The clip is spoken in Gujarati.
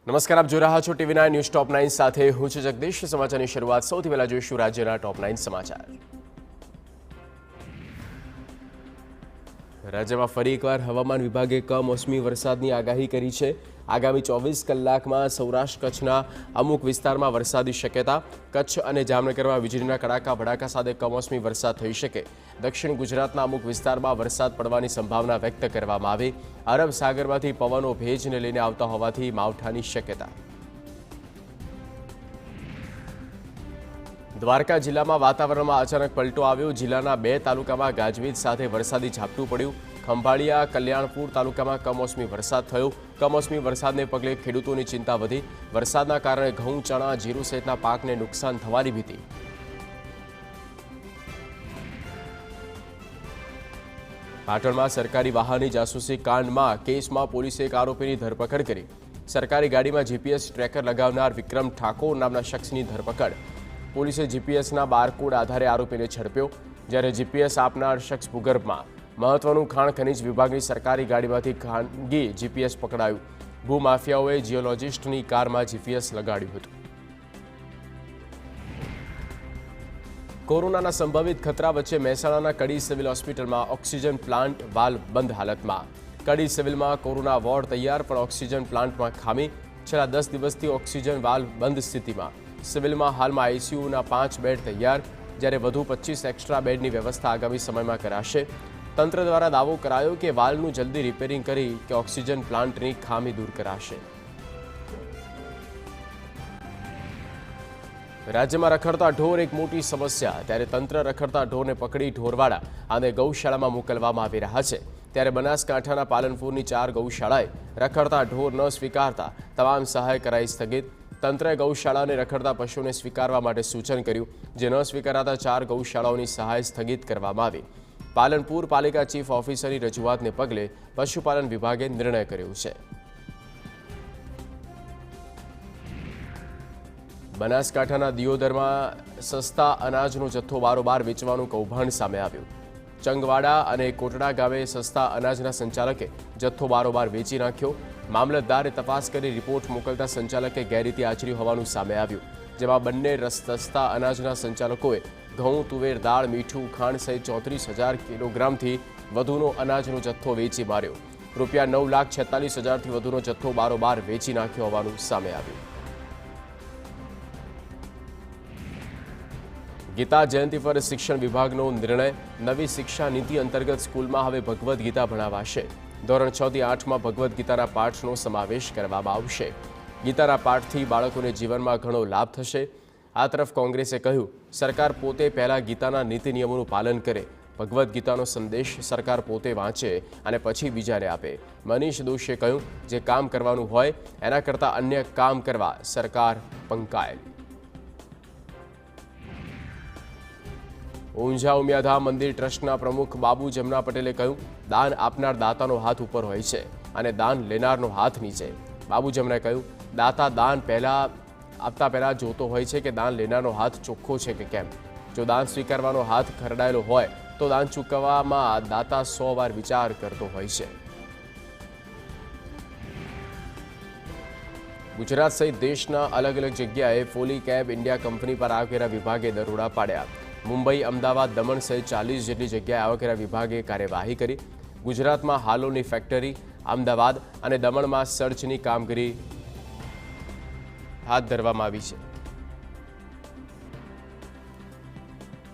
નમસ્કાર, આપ જોઈ રહ્યા છો ટીવી9 ન્યૂઝ ટોપ 9 સાથે હું છું જગદીશ। સમાચારની શરૂઆત સૌથી પહેલા જોઈશું રાજ્યના ટોપ 9 સમાચાર। રાજ્યમાં ફરી એકવાર હવામાન વિભાગે કમોસમી વરસાદની આગાહી કરી છે। આગામી 24 કલાકમાં સૌરાષ્ટ્ર કચ્છના અમુક વિસ્તારમાં વરસાદની શક્યતા। કચ્છ અને જામનગરમાં વીજળીના કડાકા ભડાકા સાથે કમોસમી વરસાદ થઈ શકે। દક્ષિણ ગુજરાતના અમુક વિસ્તારમાં વરસાદ પડવાની સંભાવના વ્યક્ત કરવામાં આવી। અરબ સાગરમાંથી પવનો ભેજને લઈને આવતા હોવાથી માવઠાની શક્યતા। દ્વારકા જિલ્લામાં વાતાવરણમાં અચાનક પલટો આવ્યો। જિલ્લાના 2 તાલુકામાં ગાજવીજ સાથે વરસાદી ઝાપટું પડ્યું। ખંભાળિયા કલ્યાણપુર તાલુકામાં કમોસમી વરસાદ થયો। કમોસમી વરસાદને પગલે ખેડૂતોની ચિંતા વધી। વરસાદના કારણે ઘઉં, ચણા, જીરું સહિતના પાકને નુકસાન થવાની ભીતિ। પાટણમાં સરકારી વાહનની જાસૂસી કાંડમાં કેસમાં પોલીસે એક આરોપીની ધરપકડ કરી। સરકારી ગાડીમાં જીપીએસ ટ્રેકર લગાવનાર વિક્રમ ઠાકોર નામના શખ્સની ધરપકડ। પોલીસે જીપીએસના બારકોડ આધારે આરોપીને ઝડપ્યો, જ્યારે જીપીએસ આપનાર શખ્સ ભૂગર્ભમાં મહત્વનું ખાણ ખનીજ વિભાગની સરકારી ગાડીમાંથી ખાનગી જીપીએસ પકડાયું। ભૂમાફિયાઓએ જીઓલોજિસ્ટની કારમાં જીપીએસ લગાડ્યું હતું। કોરોનાના સંભવિત ખતરા વચ્ચે મહેસાણાના કડી સિવિલ હોસ્પિટલમાં ઓક્સિજન પ્લાન્ટ વાલ્વ બંધ હાલતમાં। કડી સિવિલમાં કોરોના વોર્ડ તૈયાર, પણ ઓક્સિજન પ્લાન્ટમાં ખામી। છેલ્લા 10 દિવસથી ઓક્સિજન વાલ્વ બંધ સ્થિતિમાં। સિવિલમાં હાલમાં આઈસીયુના 5 બેડ તૈયાર, જ્યારે વધુ 25 એક્સ્ટ્રા બેડની વ્યવસ્થા આગામી સમયમાં કરાશે। તંત્ર દ્વારા દાવો કરાયો કે વાલ્વનું જલ્દી રિપેરિંગ કરી કે ઓક્સિજન પ્લાન્ટની ખામી દૂર કરાશે। રાજ્યમાં રખડતા ઢોર એક મોટી સમસ્યા, ત્યારે તંત્ર રખડતા ઢોરને પકડી ઢોરવાડા અને ગૌશાળામાં મોકલવામાં આવી રહ્યા છે। ત્યારે બનાસકાંઠાના પાલનપુરની 4 ગૌશાળાએ રખડતા ઢોર ન સ્વીકારતા તમામ સહાય કરાઈ સ્થગિત। તંત્રએ ગૌશાળાને રખડતા પશુઓને સ્વીકારવા માટે સૂચન કર્યું, જે ન સ્વીકારાતા 4 ગૌશાળાઓની સહાય સ્થગિત કરવામાં આવી। પાલનપુર પાલિકા ચીફ ઓફિસરની રજૂઆતને પગલે પશુપાલન વિભાગે નિર્ણય કર્યો છે। બનાસકાંઠાના દિયોદરમાં સસ્તા અનાજનો જથ્થો બારોબાર વેચવાનું કૌભાંડ સામે આવ્યું। ચંગવાડા અને કોટડા ગામે સસ્તા અનાજના સંચાલકે જથ્થો બારોબાર વેચી નાખ્યો। મામલતદારે તપાસ કરી રિપોર્ટ મોકલતા સંચાલકે ગેરરીતિ આચરી હોવાનું સામે આવ્યું, જેમાં બંને સસ્તા અનાજના સંચાલકોએ ઘઉં, તુવેર, દાળ, મીઠું, ખાંડ સહિત 34,000 કિલોગ્રામથી વધુનો અનાજનો જથ્થો વેચી માર્યો। રૂપિયા 9,46,000થી વધુનો જથ્થો બારોબાર વેચી નાખ્યો હોવાનું સામે આવ્યું। ગીતા જયંતિ પર શિક્ષણ વિભાગનો નિર્ણય। નવી શિક્ષા નીતિ અંતર્ગત સ્કૂલમાં હવે ભગવદ્ ગીતા ભણાવાશે। ધોરણ 6 થી 8માં ભગવદ્ ગીતાના પાઠનો સમાવેશ કરવામાં આવશે। ગીતાના પાઠથી બાળકોને જીવનમાં ઘણો લાભ થશે। આ તરફ કોંગ્રેસે કહ્યું, સરકાર પોતે પહેલા ગીતાના નીતિ નિયમોનું પાલન કરે। ભગવદ્ ગીતાનો સંદેશ સરકાર પોતે વાંચે અને પછી બીજાને આપે। મનીષ દોશીએ કહ્યું, જે કામ કરવાનું હોય એના કરતાં અન્ય કામ કરવા સરકાર પંકાયેલ। ઊંઝા ઉમિયાધામ મંદિર ટ્રસ્ટના પ્રમુખ બાબુ જમના પટેલે કહ્યું, દાન આપનાર દાતાનો હાથ ઉપર હોય છે અને દાન લેનારનો હાથ નીચે। બાબુ જમનાએ કહ્યું, દાતા દાન આપતા પહેલા જોતો હોય છે કે દાન લેનારનો હાથ ચોખ્ખો છે કે કેમ। જો દાન સ્વીકારવાનો હાથ ખરડાયેલો હોય તો દાન ચૂકવવામાં દાતા 100 વાર વિચાર કરતો હોય છે। ગુજરાત સહિત દેશના અલગ અલગ જગ્યાએ ફોલીકેબ ઇન્ડિયા કંપની પર આવકવેરા વિભાગે દરોડા પાડ્યા। મુંબઈ, અમદાવાદ, દમણ સહિત 40 જેટલી જગ્યાએ આવકવેરા વિભાગે કાર્યવાહી કરી। ગુજરાતમાં હાલોની ફેક્ટરી, અમદાવાદ અને દમણમાં સર્ચની કામગીરી હાથ ધરવામાં આવી છે।